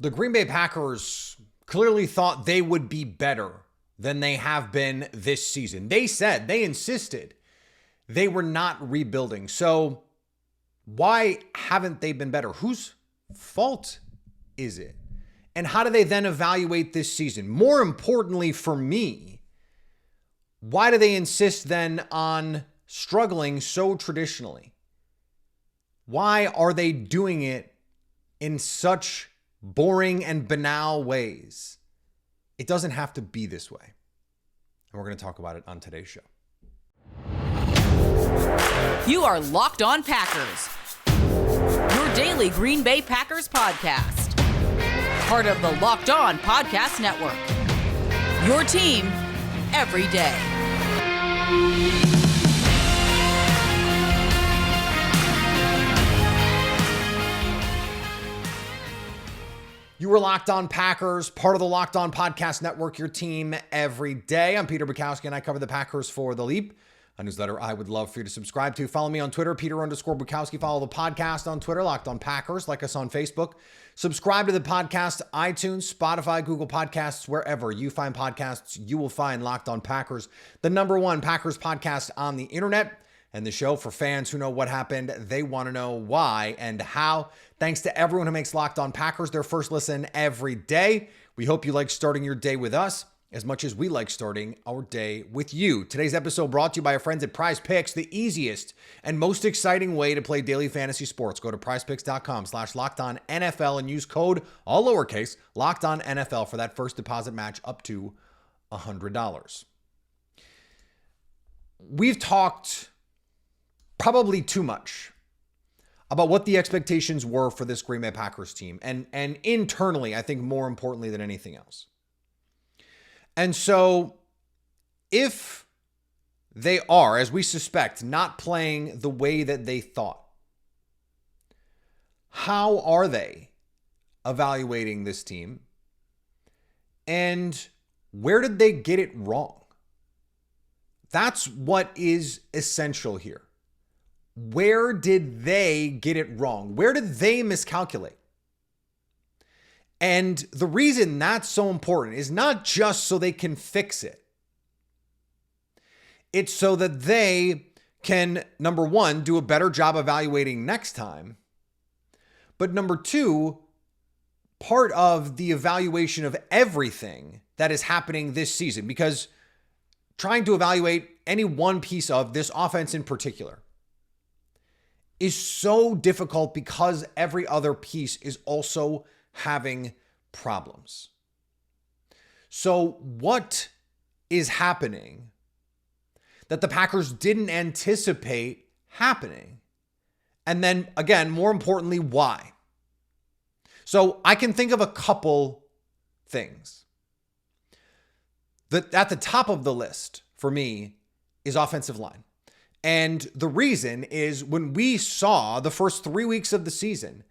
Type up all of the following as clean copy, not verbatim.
The Green Bay Packers clearly thought they would be better than they have been this season. They insisted they were not rebuilding. So why haven't they been better? Whose fault is it? And how do they then evaluate this season? More importantly for me, why do they insist then on struggling so traditionally? Why are they doing it in such boring and banal ways? It doesn't have to be this way. And we're going to talk about it on today's show. You are Locked On Packers, your daily Green Bay Packers podcast. Part of the Locked On Podcast Network, your team every day. You were Locked On Packers, part of the Locked On Podcast Network, your team every day. I'm Peter Bukowski, and I cover the Packers for The Leap, a newsletter I would love for you to subscribe to. Follow me on Twitter, Peter_Bukowski. Follow the podcast on Twitter, Locked On Packers. Like us on Facebook. Subscribe to the podcast, iTunes, Spotify, Google Podcasts, wherever you find podcasts, you will find Locked On Packers, the #1 Packers podcast on the internet, and the show for fans who know what happened. They want to know why and how. Thanks to everyone who makes Locked On Packers their first listen every day. We hope you like starting your day with us as much as we like starting our day with you. Today's episode brought to you by our friends at PrizePicks, the easiest and most exciting way to play daily fantasy sports. Go to prizepicks.com/LockedOnNFL and use code, all lowercase, LockedOnNFL for that first deposit match up to $100. We've talked probably too much about what the expectations were for this Green Bay Packers team. And internally, I think more importantly than anything else. And so if they are, as we suspect, not playing the way that they thought, how are they evaluating this team? And where did they get it wrong? That's what is essential here. Where did they get it wrong? Where did they miscalculate? And the reason that's so important is not just so they can fix it. It's so that they can, #1, do a better job evaluating next time. But #2, part of the evaluation of everything that is happening this season, because trying to evaluate any one piece of this offense in particular is so difficult because every other piece is also having problems. So what is happening that the Packers didn't anticipate happening? And then again, more importantly, why? So I can think of a couple things. At the top of the list for me is offensive line. And the reason is when we saw the first 3 weeks of the season,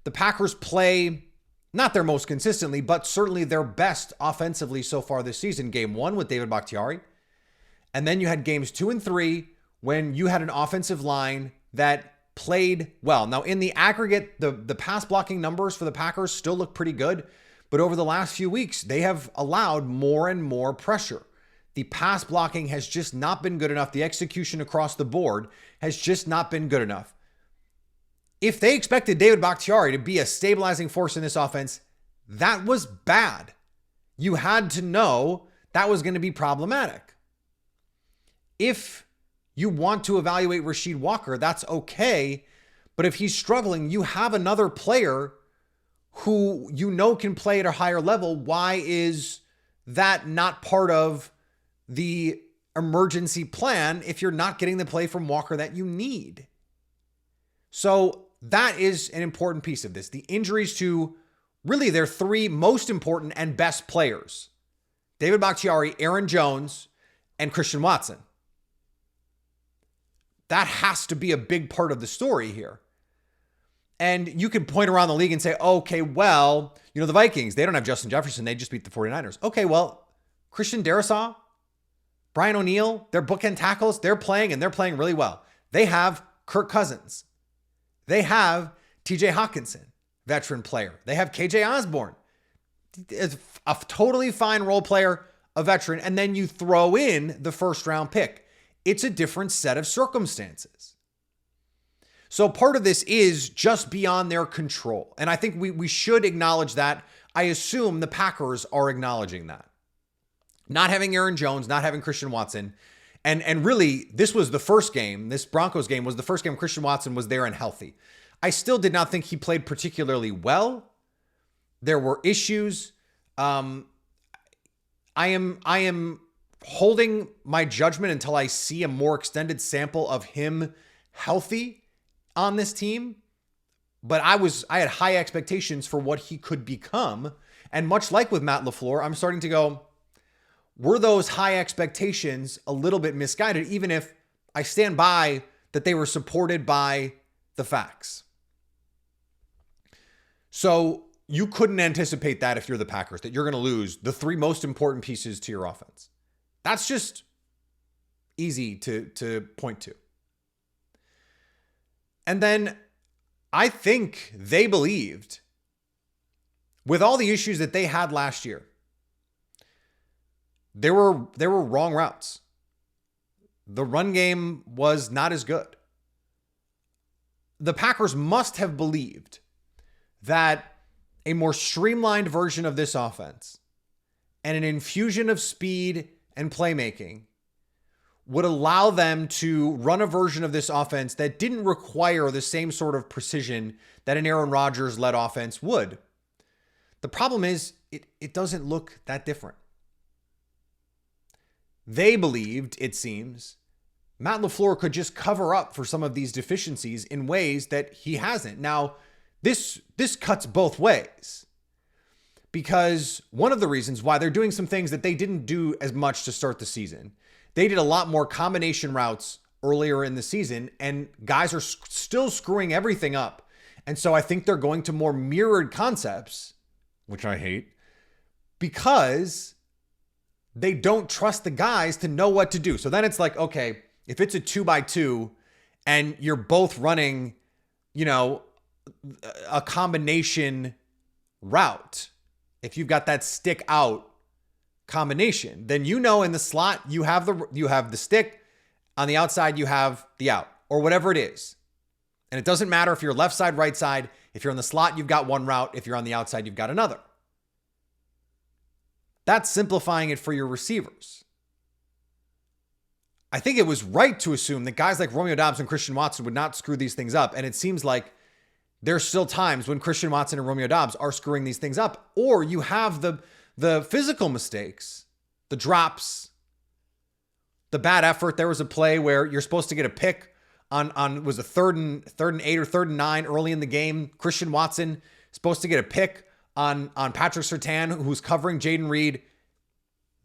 the Packers play not their most consistently, but certainly their best offensively so far this season. Game 1 with David Bakhtiari. And then you had games 2 and 3 when you had an offensive line that played well. Now in the aggregate, the pass blocking numbers for the Packers still look pretty good, but over the last few weeks, they have allowed more and more pressure. The pass blocking has just not been good enough. The execution across the board has just not been good enough. If they expected David Bakhtiari to be a stabilizing force in this offense, that was bad. You had to know that was going to be problematic. If you want to evaluate Rasheed Walker, that's okay. But if he's struggling, you have another player who you know can play at a higher level. Why is that not part of the emergency plan if you're not getting the play from Walker that you need? So that is an important piece of this. The injuries to really their 3 most important and best players, David Bakhtiari, Aaron Jones, and Christian Watson. That has to be a big part of the story here. And you can point around the league and say, okay, well, the Vikings, they don't have Justin Jefferson. They just beat the 49ers. Okay, well, Christian Darrisaw, Brian O'Neill, their bookend tackles, they're playing and they're playing really well. They have Kirk Cousins. They have TJ Hawkinson. veteran player. They have KJ Osborne, is a totally fine role player, a veteran, and then you throw in the first round pick. It's a different set of circumstances. So part of this is just beyond their control. And I think we should acknowledge that. I assume the Packers are acknowledging that. Not having Aaron Jones, not having Christian Watson. And really, this was the first game. This Broncos game was the first game Christian Watson was there and healthy. I still did not think he played particularly well. There were issues. I am holding my judgment until I see a more extended sample of him healthy on this team. But I had high expectations for what he could become. And much like with Matt LaFleur, I'm starting to go, were those high expectations a little bit misguided, even if I stand by that they were supported by the facts? So you couldn't anticipate that if you're the Packers, that you're going to lose the three most important pieces to your offense. That's just easy to point to. And then I think they believed, with all the issues that they had last year, there were wrong routes. The run game was not as good. The Packers must have believed that a more streamlined version of this offense and an infusion of speed and playmaking would allow them to run a version of this offense that didn't require the same sort of precision that an Aaron Rodgers-led offense would. The problem is it doesn't look that different. They believed, it seems, Matt LaFleur could just cover up for some of these deficiencies in ways that he hasn't. Now, this cuts both ways, because one of the reasons why they're doing some things that they didn't do as much to start the season, they did a lot more combination routes earlier in the season, and guys are still screwing everything up. And so I think they're going to more mirrored concepts, which I hate, because they don't trust the guys to know what to do. So then it's like, okay, if it's a 2x2 and you're both running, a combination route, if you've got that stick out combination, then in the slot you have the stick, on the outside you have the out, or whatever it is. And it doesn't matter if you're left side, right side. If you're in the slot, you've got one route. If you're on the outside, you've got another. That's simplifying it for your receivers. I think it was right to assume that guys like Romeo Doubs and Christian Watson would not screw these things up. And it seems like there's still times when Christian Watson and Romeo Doubs are screwing these things up. Or you have the physical mistakes, the drops, the bad effort. There was a play where you're supposed to get a pick on was a third and 8 or 3rd and 9 early in the game. Christian Watson supposed to get a pick on Patrick Surtain, who's covering Jaden Reed.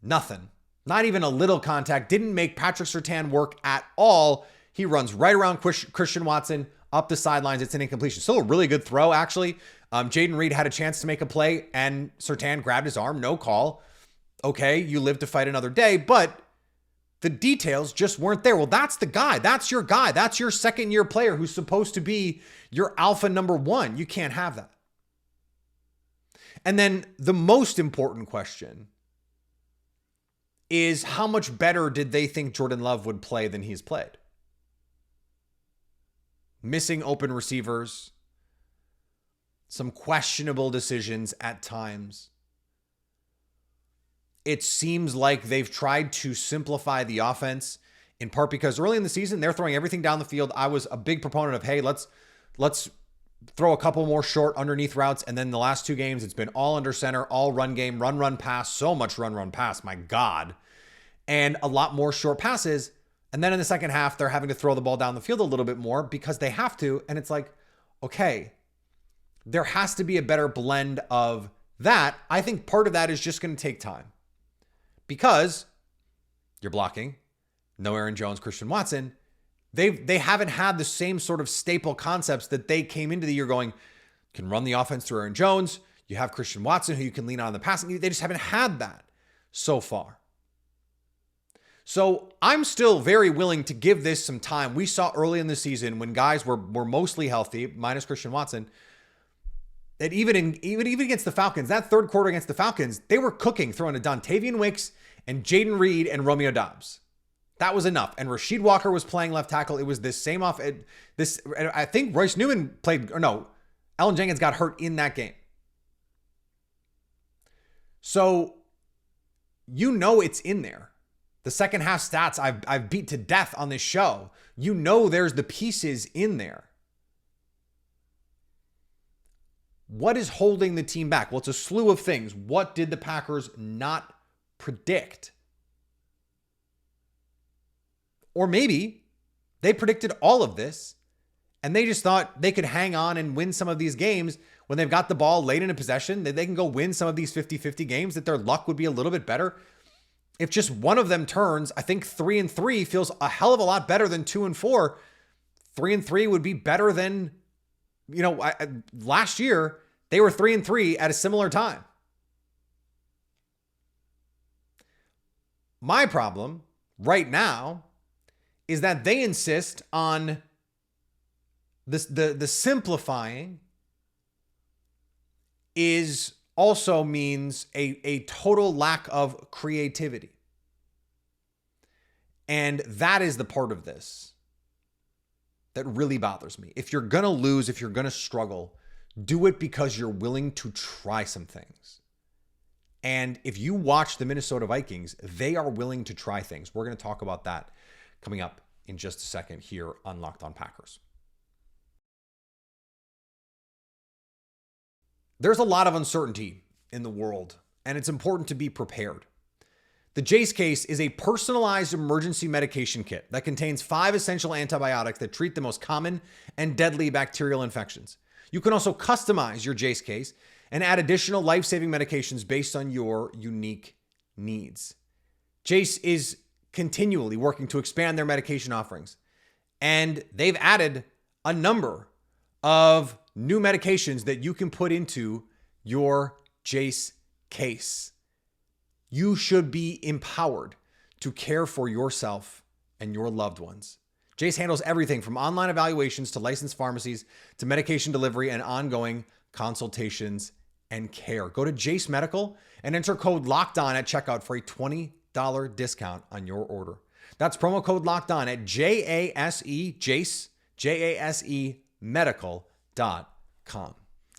Nothing. Not even a little contact. Didn't make Patrick Surtain work at all. He runs right around Christian Watson up the sidelines. It's an incompletion. Still a really good throw, actually. Jaden Reed had a chance to make a play, and Surtain grabbed his arm. No call. Okay, you live to fight another day, but the details just weren't there. Well, that's the guy. That's your guy. That's your second-year player who's supposed to be your alpha number one. You can't have that. And then the most important question is, how much better did they think Jordan Love would play than he's played? Missing open receivers, some questionable decisions at times. It seems like they've tried to simplify the offense, in part because early in the season, they're throwing everything down the field. I was a big proponent of, hey, let's throw a couple more short underneath routes. And then the last 2 games, it's been all under center, all run game, run, pass, so much run, pass, my God. And a lot more short passes. And then in the second half, they're having to throw the ball down the field a little bit more because they have to. And it's like, okay, there has to be a better blend of that. I think part of that is just going to take time, because you're blocking, no Aaron Jones, Christian Watson. They haven't had the same sort of staple concepts that they came into the year going, can run the offense through Aaron Jones. You have Christian Watson who you can lean on in the passing. They just haven't had that so far. So I'm still very willing to give this some time. We saw early in the season when guys were mostly healthy, minus Christian Watson, that even against the Falcons, that third quarter against the Falcons, they were cooking, throwing to Dontavian Wicks and Jaden Reed and Romeo Doubs. That was enough. And Rasheed Walker was playing left tackle. It was this same off. I think Royce Newman played, or no, Allen Jenkins got hurt in that game. So, it's in there. The second half stats I've beat to death on this show. There's the pieces in there. What is holding the team back? Well, it's a slew of things. What did the Packers not predict? Or maybe they predicted all of this and they just thought they could hang on and win some of these games when they've got the ball late in a possession, that they can go win some of these 50-50 games, that their luck would be a little bit better. If just one of them turns, I think 3-3 feels a hell of a lot better than 2-4. 3-3 would be better than, last year they were 3-3 at a similar time. My problem right now is that they insist on this, the simplifying is also means a total lack of creativity. And that is the part of this that really bothers me. If you're going to lose, if you're going to struggle, do it because you're willing to try some things. And if you watch the Minnesota Vikings, they are willing to try things. We're going to talk about that coming up in just a second here on Locked On Packers. There's a lot of uncertainty in the world, and it's important to be prepared. The Jace case is a personalized emergency medication kit that contains 5 essential antibiotics that treat the most common and deadly bacterial infections. You can also customize your Jace case and add additional life-saving medications based on your unique needs. Jace is continually working to expand their medication offerings, and they've added a number of new medications that you can put into your Jace case. You should be empowered to care for yourself and your loved ones. Jace handles everything from online evaluations to licensed pharmacies to medication delivery and ongoing consultations and care. Go to Jace Medical and enter code LOCKEDON at checkout for a $20 discount on your order. That's promo code LOCKEDON at Jace medical.com.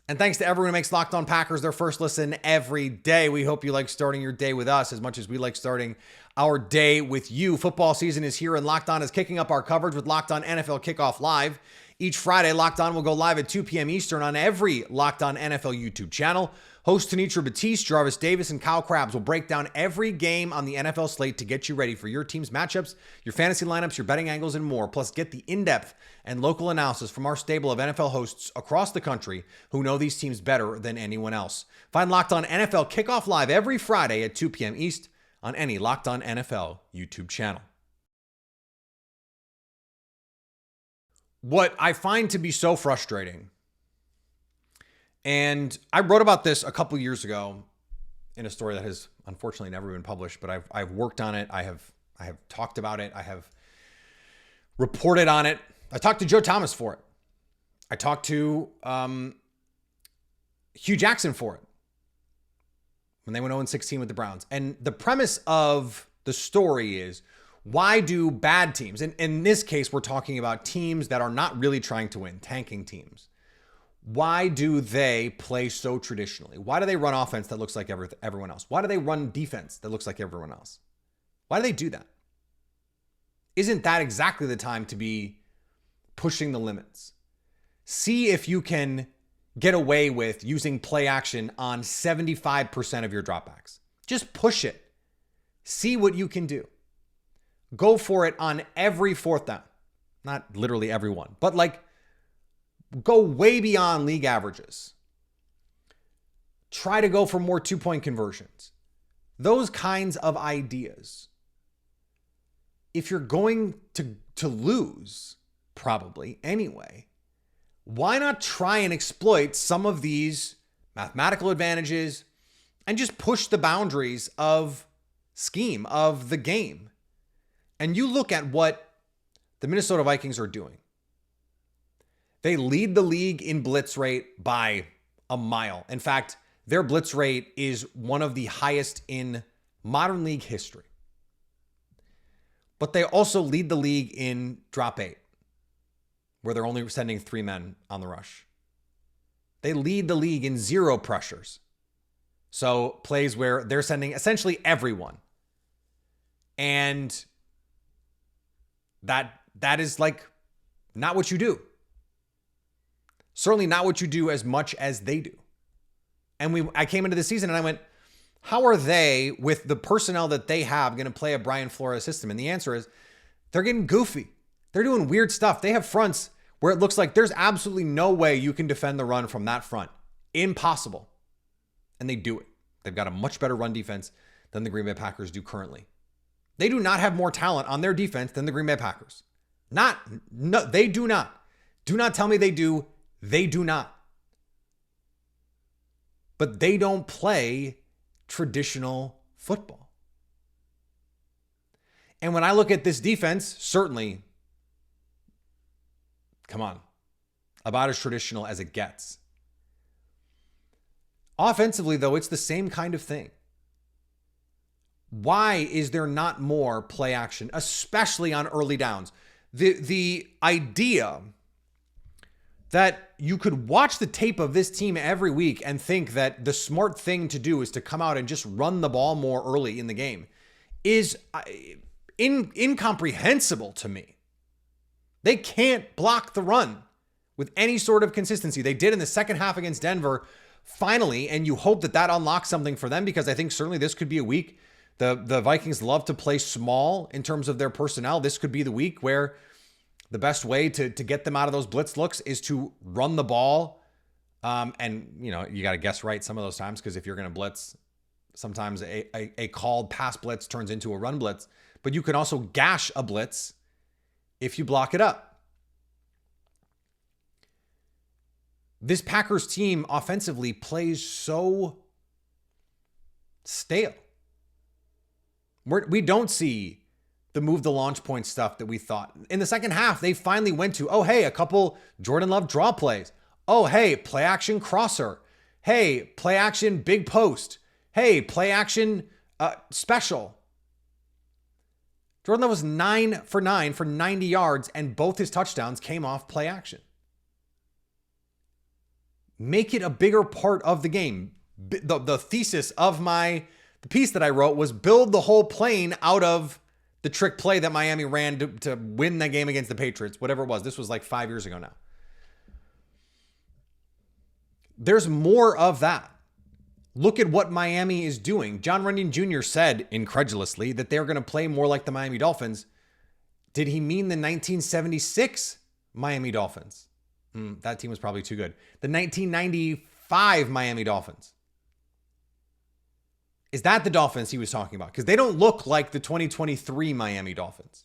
And thanks to everyone who makes Locked On Packers their first listen every day. We hope you like starting your day with us as much as we like starting our day with you. Football season is here, and Locked On is kicking up our coverage with Locked On NFL Kickoff Live. Each Friday, Locked On will go live at 2 p.m. Eastern on every Locked On NFL YouTube channel. Hosts Tanitra Batiste, Jarvis Davis, and Kyle Krabs will break down every game on the NFL slate to get you ready for your team's matchups, your fantasy lineups, your betting angles, and more. Plus, get the in-depth and local analysis from our stable of NFL hosts across the country who know these teams better than anyone else. Find Locked On NFL Kickoff Live every Friday at 2 p.m. East on any Locked On NFL YouTube channel. What I find to be so frustrating, and I wrote about this a couple years ago in a story that has unfortunately never been published, but I've worked on it. I have talked about it. I have reported on it. I talked to Joe Thomas for it. I talked to Hugh Jackson for it when they went 0-16 with the Browns. And the premise of the story is, why do bad teams, and in this case, we're talking about teams that are not really trying to win, tanking teams, why do they play so traditionally? Why do they run offense that looks like everyone else? Why do they run defense that looks like everyone else? Why do they do that? Isn't that exactly the time to be pushing the limits? See if you can get away with using play action on 75% of your dropbacks. Just push it. See what you can do. Go for it on every fourth down. Not literally every one, but go way beyond league averages. Try to go for more 2-point conversions. Those kinds of ideas. If you're going to lose, probably anyway, why not try and exploit some of these mathematical advantages and just push the boundaries of scheme, of the game? And you look at what the Minnesota Vikings are doing. They lead the league in blitz rate by a mile. In fact, their blitz rate is one of the highest in modern league history. But they also lead the league in drop 8, where they're only sending 3 men on the rush. They lead the league in 0 pressures. So plays where they're sending essentially everyone. And that is like not what you do. Certainly not what you do as much as they do. And I came into the season and I went, how are they, with the personnel that they have, going to play a Brian Flores system? And the answer is they're getting goofy. They're doing weird stuff. They have fronts where it looks like there's absolutely no way you can defend the run from that front. Impossible. And they do it. They've got a much better run defense than the Green Bay Packers do currently. They do not have more talent on their defense than the Green Bay Packers. No, they do not. Do not tell me they do. They do not. But they don't play traditional football. And when I look at this defense, certainly, come on, about as traditional as it gets. Offensively, though, it's the same kind of thing. Why is there not more play action, especially on early downs? The idea that you could watch the tape of this team every week and think that the smart thing to do is to come out and just run the ball more early in the game is incomprehensible to me. They can't block the run with any sort of consistency. They did in the second half against Denver, finally, and you hope that unlocks something for them, because I think certainly this could be a week. The Vikings love to play small in terms of their personnel. This could be the week where the best way to get them out of those blitz looks is to run the ball. And, you know, you got to guess right some of those times, because if you're going to blitz, sometimes a called pass blitz turns into a run blitz. But you can also gash a blitz if you block it up. This Packers team offensively plays so stale. We don't see the move the launch point stuff that we thought. In the second half, they finally went to, a couple Jordan Love draw plays. Play action crosser. Play action big post. Play action special. Jordan Love was 9 for 9 for 90 yards, and both his touchdowns came off play action. Make it a bigger part of the game. The thesis of the piece that I wrote was build the whole plane out of the trick play that Miami ran to win that game against the Patriots, whatever it was. This was like 5 years ago now. There's more of that. Look at what Miami is doing. John Runyon Jr. said incredulously that they're going to play more like the Miami Dolphins. Did he mean the 1976 Miami Dolphins? That team was probably too good. The 1995 Miami Dolphins. Is that the Dolphins he was talking about? Because they don't look like the 2023 Miami Dolphins.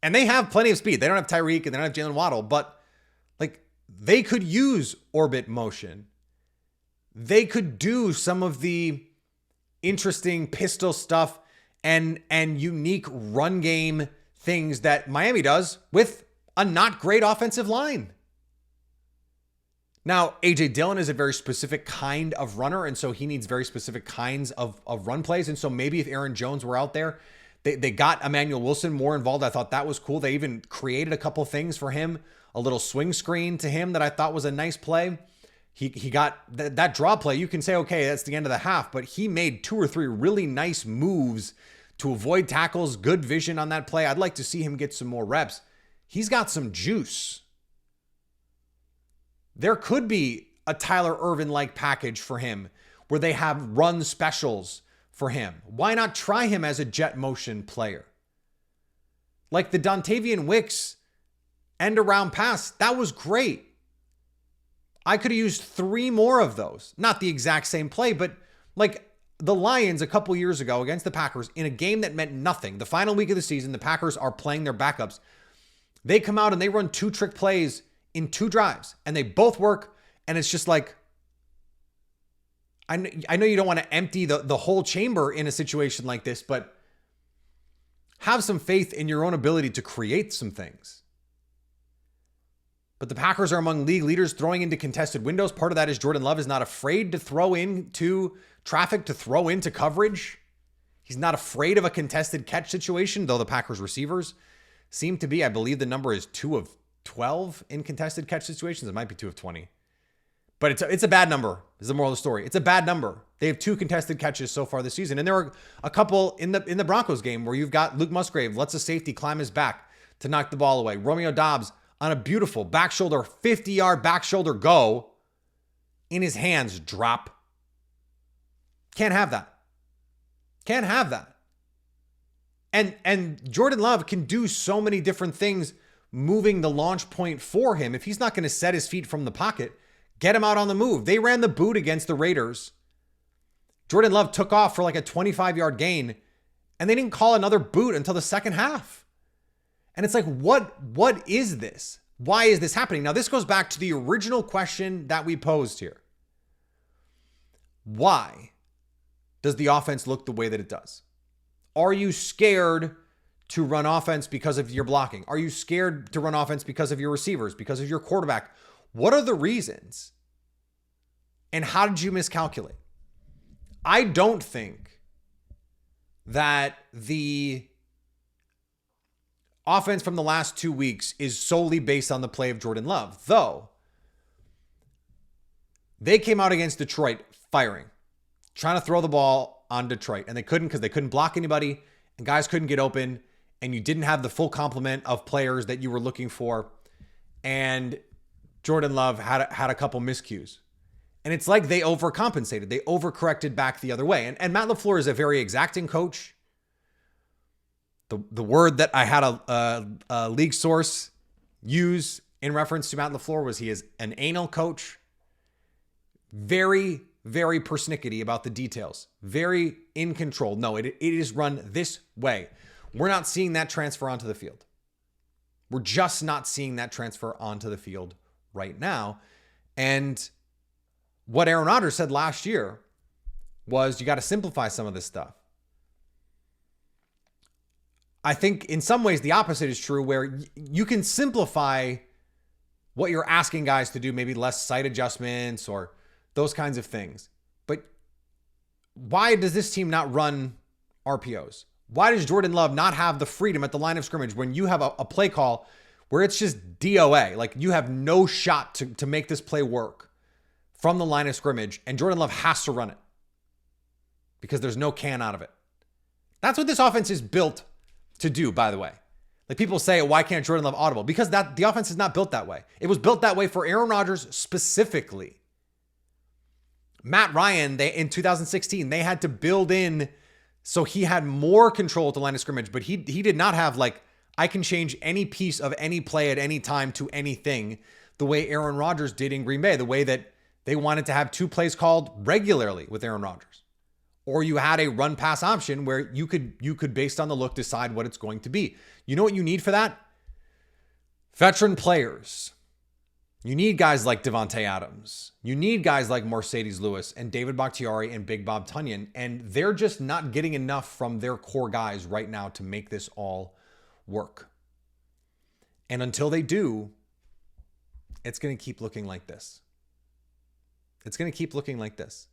And they have plenty of speed. They don't have Tyreek and they don't have Jalen Waddle, but like they could use orbit motion. They could do some of the interesting pistol stuff and unique run game things that Miami does with a not great offensive line. Now, A.J. Dillon is a very specific kind of runner, and so he needs very specific kinds of run plays. And so maybe if Aaron Jones were out there, they got Emmanuel Wilson more involved. I thought that was cool. They even created a couple things for him, a little swing screen to him that I thought was a nice play. He got that draw play. You can say, okay, that's the end of the half, but he made 2 or 3 really nice moves to avoid tackles, good vision on that play. I'd like to see him get some more reps. He's got some juice. There could be a Tyler Ervin-like package for him where they have run specials for him. Why not try him as a jet motion player? Like the Dontavian Wicks end around pass, that was great. I could have used 3 more of those. Not the exact same play, but like the Lions a couple years ago against the Packers in a game that meant nothing. The final week of the season, the Packers are playing their backups. They come out and they run 2 trick plays in 2 drives, and they both work. And it's just like, I know you don't want to empty the whole chamber in a situation like this, but have some faith in your own ability to create some things. But the Packers are among league leaders throwing into contested windows. Part of that is Jordan Love is not afraid to throw into traffic, to throw into coverage. He's not afraid of a contested catch situation, though the Packers receivers seem to be. I believe the number is 2 of 12 in contested catch situations. It might be 2 of 20. But it's a bad number, is the moral of the story. It's a bad number. They have 2 contested catches so far this season. And there are a couple in the Broncos game where you've got Luke Musgrave lets a safety climb his back to knock the ball away. Romeo Doubs on a beautiful back shoulder, 50-yard back shoulder go, in his hands drop. Can't have that. Can't have that. And Jordan Love can do so many different things moving the launch point for him. If he's not going to set his feet from the pocket, get him out on the move. They ran the boot against the Raiders. Jordan Love took off for like a 25-yard gain, and they didn't call another boot until the second half. And it's like, what is this? Why is this happening? Now, this goes back to the original question that we posed here. Why does the offense look the way that it does? Are you scared to run offense because of your blocking? Are you scared to run offense because of your receivers, because of your quarterback? What are the reasons? And how did you miscalculate? I don't think that the offense from the last 2 weeks is solely based on the play of Jordan Love, though they came out against Detroit firing, trying to throw the ball on Detroit, and they couldn't because they couldn't block anybody and guys couldn't get open, and you didn't have the full complement of players that you were looking for. And Jordan Love had a couple miscues. And it's like they overcompensated. They overcorrected back the other way. And Matt LaFleur is a very exacting coach. The word that I had a league source use in reference to Matt LaFleur was he is an anal coach. Very, very persnickety about the details. Very in control. No, it is run this way. We're not seeing that transfer onto the field. We're just not seeing that transfer onto the field right now. And what Aaron Rodgers said last year was you got to simplify some of this stuff. I think in some ways the opposite is true, where you can simplify what you're asking guys to do, maybe less sight adjustments or those kinds of things. But why does this team not run RPOs? Why does Jordan Love not have the freedom at the line of scrimmage when you have a play call where it's just DOA? Like you have no shot to make this play work from the line of scrimmage, and Jordan Love has to run it because there's no can out of it. That's what this offense is built to do, by the way. Like people say, why can't Jordan Love audible? Because the offense is not built that way. It was built that way for Aaron Rodgers specifically. Matt Ryan, in 2016, they had to build in so he had more control at the line of scrimmage, but he did not have like, I can change any piece of any play at any time to anything the way Aaron Rodgers did in Green Bay, the way that they wanted to have 2 plays called regularly with Aaron Rodgers. Or you had a run pass option where you could based on the look decide what it's going to be. You know what you need for that? Veteran players. You need guys like Devontae Adams. You need guys like Mercedes Lewis and David Bakhtiari and Big Bob Tunyon. And they're just not getting enough from their core guys right now to make this all work. And until they do, it's going to keep looking like this. It's going to keep looking like this.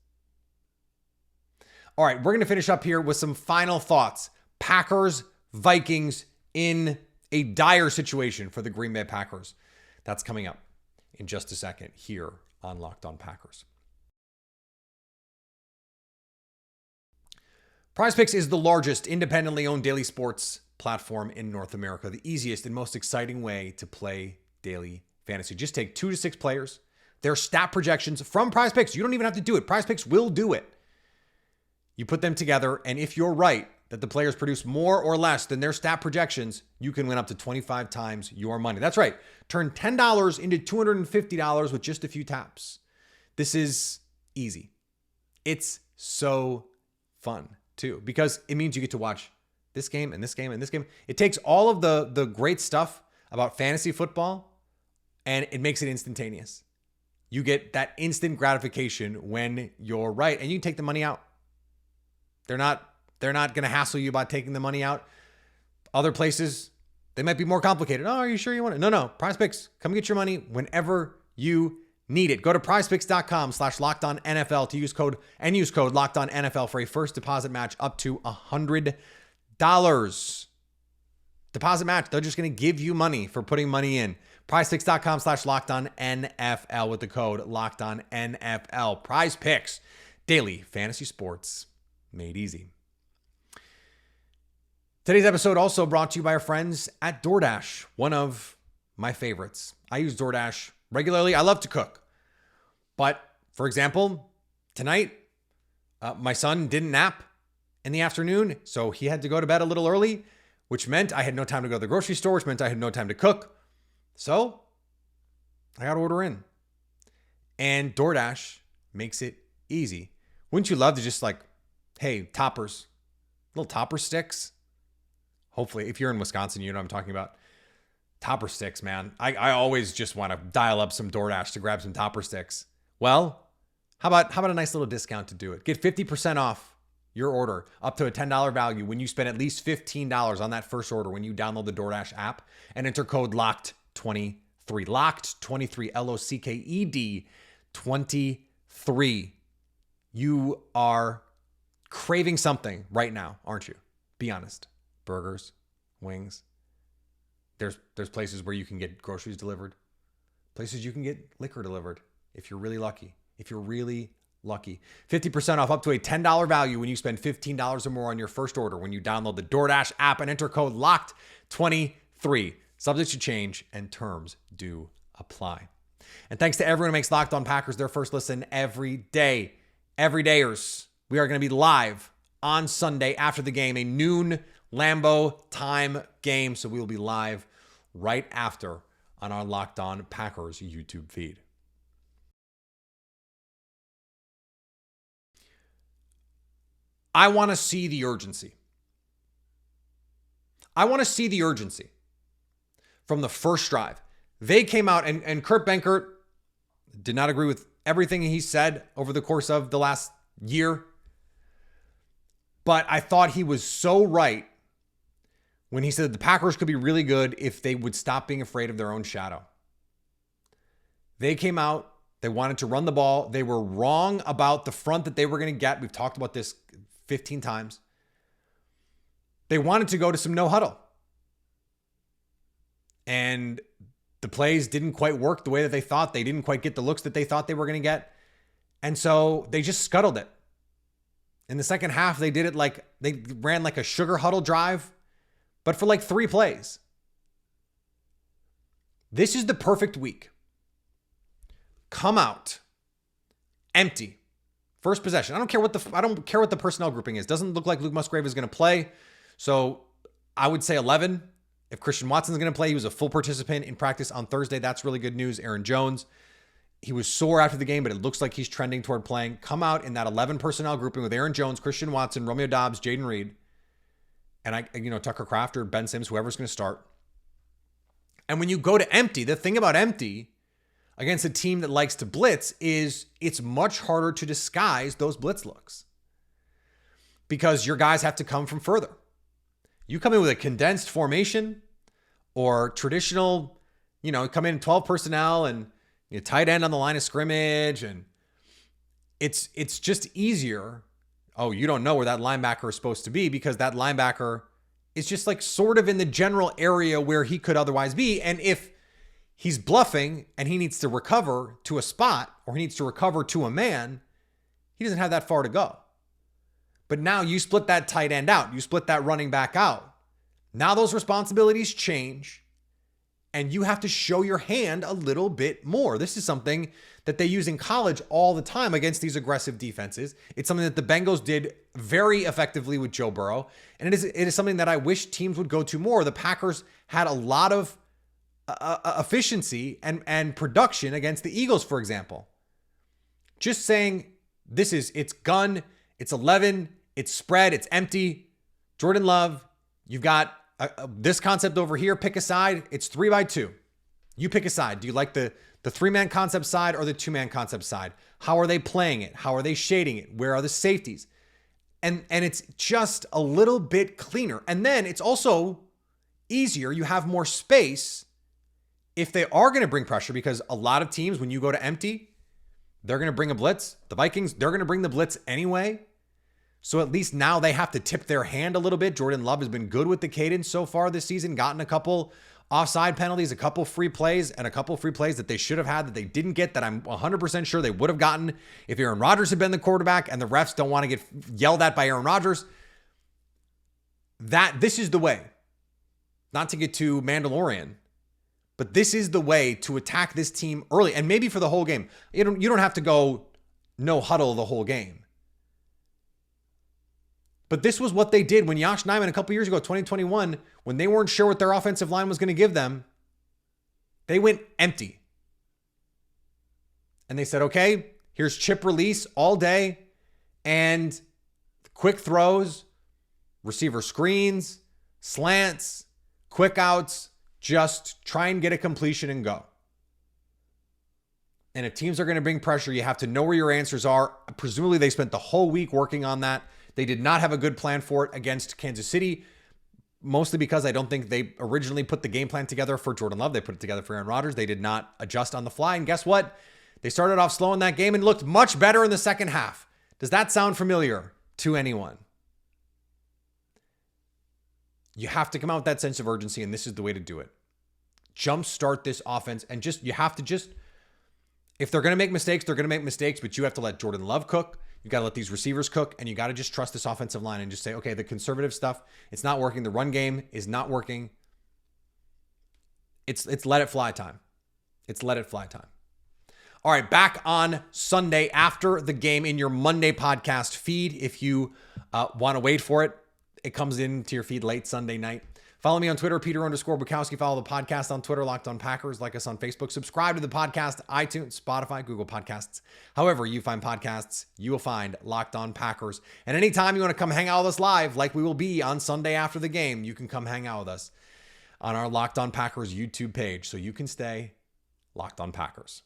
All right, we're going to finish up here with some final thoughts. Packers, Vikings in a dire situation for the Green Bay Packers. That's coming up in just a second here on Locked On Packers. PrizePicks is the largest independently owned daily sports platform in North America, the easiest and most exciting way to play daily fantasy. Just take 2 to 6 players, their stat projections from PrizePicks. You don't even have to do it. PrizePicks will do it. You put them together, and if you're right that the players produce more or less than their stat projections, you can win up to 25 times your money. That's right. Turn $10 into $250 with just a few taps. This is easy. It's so fun, too, because it means you get to watch this game and this game and this game. It takes all of the great stuff about fantasy football, and it makes it instantaneous. You get that instant gratification when you're right, and you can take the money out. They're not going to hassle you about taking the money out. Other places, They might be more complicated. Oh, are you sure you want it? No. PrizePicks, come get your money whenever you need it. Go to prizepicks.com/LockedOnNFL to use code LockedOnNFL for a first deposit match up to $100. Deposit match. They're just going to give you money for putting money in. PrizePicks.com/LockedOnNFL with the code LockedOnNFL. PrizePicks, daily fantasy sports made easy. Today's episode also brought to you by our friends at DoorDash, one of my favorites. I use DoorDash regularly. I love to cook. But for example, tonight, my son didn't nap in the afternoon, so he had to go to bed a little early, which meant I had no time to go to the grocery store, which meant I had no time to cook. So I got to order in. And DoorDash makes it easy. Wouldn't you love to just hey, toppers, little topper sticks? Hopefully, if you're in Wisconsin, you know what I'm talking about. Topper sticks, man. I always just want to dial up some DoorDash to grab some topper sticks. Well, how about a nice little discount to do it? Get 50% off your order up to a $10 value when you spend at least $15 on that first order when you download the DoorDash app and enter code LOCKED23. LOCKED23, LOCKED 23. You are craving something right now, aren't you? Be honest. Burgers, wings. There's places where you can get groceries delivered. Places you can get liquor delivered if you're really lucky. 50% off up to a $10 value when you spend $15 or more on your first order when you download the DoorDash app and enter code LOCKED23. Subject to change and terms do apply. And thanks to everyone who makes Locked On Packers their first listen every day. Everydayers, we are going to be live on Sunday after the game, a noon Lambeau time game. So we will be live right after on our Locked On Packers YouTube feed. I want to see the urgency. From the first drive. They came out and Kurt Benkert did not agree with everything he said over the course of the last year. But I thought he was so right when he said the Packers could be really good if they would stop being afraid of their own shadow. They came out, they wanted to run the ball. They were wrong about the front that they were going to get. We've talked about this 15 times. They wanted to go to some no huddle. And the plays didn't quite work the way that they thought. They didn't quite get the looks that they thought they were going to get. And so they just scuttled it. In the second half, they did it they ran like a sugar huddle drive, but for 3 plays. This is the perfect week. Come out empty. First possession. I don't care what the personnel grouping is. Doesn't look like Luke Musgrave is going to play. So I would say 11. If Christian Watson's going to play, he was a full participant in practice on Thursday. That's really good news. Aaron Jones, he was sore after the game, but it looks like he's trending toward playing. Come out in that 11 personnel grouping with Aaron Jones, Christian Watson, Romeo Doubs, Jaden Reed, and Tucker Kraft or Ben Sims, whoever's going to start. And when you go to empty, the thing about empty against a team that likes to blitz is it's much harder to disguise those blitz looks because your guys have to come from further. You come in with a condensed formation or traditional, come in 12 personnel and tight end on the line of scrimmage, and it's just easier. Oh, you don't know where that linebacker is supposed to be because that linebacker is just sort of in the general area where he could otherwise be. And if he's bluffing and he needs to recover to a spot or he needs to recover to a man, he doesn't have that far to go. But now you split that tight end out. You split that running back out. Now those responsibilities change and you have to show your hand a little bit more. This is something that they use in college all the time against these aggressive defenses. It's something that the Bengals did very effectively with Joe Burrow. And it is something that I wish teams would go to more. The Packers had a lot of efficiency and production against the Eagles, for example. Just saying it's gun, it's 11, it's spread, it's empty. Jordan Love, you've got this concept over here, pick a side. It's 3x2. You pick a side. Do you like the 3-man concept side or the 2-man concept side? How are they playing it? How are they shading it? Where are the safeties? And it's just a little bit cleaner. And then it's also easier. You have more space if they are going to bring pressure, because a lot of teams, when you go to empty, they're going to bring a blitz. The Vikings, they're going to bring the blitz anyway. So at least now they have to tip their hand a little bit. Jordan Love has been good with the cadence so far this season, gotten a couple offside penalties, a couple free plays, and a couple free plays that they should have had that they didn't get, that I'm 100% sure they would have gotten if Aaron Rodgers had been the quarterback, and the refs don't want to get yelled at by Aaron Rodgers. This is the way. Not to get too Mandalorian, but this is the way to attack this team early, and maybe for the whole game. You don't have to go no huddle the whole game. But this was what they did when Josh Nijman a couple years ago, 2021, when they weren't sure what their offensive line was going to give them, they went empty. And they said, okay, here's chip release all day and quick throws, receiver screens, slants, quick outs, just try and get a completion and go. And if teams are going to bring pressure, you have to know where your answers are. Presumably they spent the whole week working on that. They did not have a good plan for it against Kansas City, mostly because I don't think they originally put the game plan together for Jordan Love. They put it together for Aaron Rodgers. They did not adjust on the fly. And guess what? They started off slow in that game and looked much better in the second half. Does that sound familiar to anyone? You have to come out with that sense of urgency, and this is the way to do it. Jumpstart this offense, and if they're going to make mistakes, they're going to make mistakes, but you have to let Jordan Love cook. You got to let these receivers cook, and you got to just trust this offensive line and just say, okay, the conservative stuff, it's not working. The run game is not working. It's let it fly time. It's let it fly time. All right, back on Sunday after the game in your Monday podcast feed. If you want to wait for it, it comes into your feed late Sunday night. Follow me on Twitter, Peter_Bukowski. Follow the podcast on Twitter, Locked On Packers. Like us on Facebook. Subscribe to the podcast, iTunes, Spotify, Google Podcasts. However you find podcasts, you will find Locked On Packers. And anytime you want to come hang out with us live, like we will be on Sunday after the game, you can come hang out with us on our Locked On Packers YouTube page, so you can stay Locked On Packers.